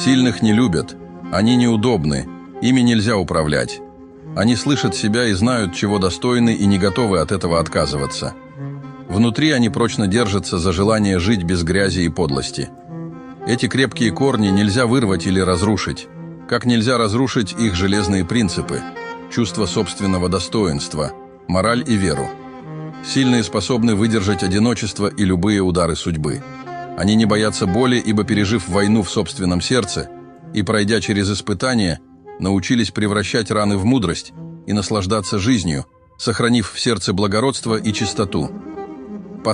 Сильных не любят, они неудобны, ими нельзя управлять. Они слышат себя и знают, чего достойны, и не готовы от этого отказываться. Внутри они прочно держатся за желание жить без грязи и подлости. Эти крепкие корни нельзя вырвать или разрушить, как нельзя разрушить их железные принципы, чувство собственного достоинства, мораль и веру. Сильные способны выдержать одиночество и любые удары судьбы. Они не боятся боли, ибо, пережив войну в собственном сердце и пройдя через испытания, научились превращать раны в мудрость и наслаждаться жизнью, сохранив в сердце благородство и чистоту.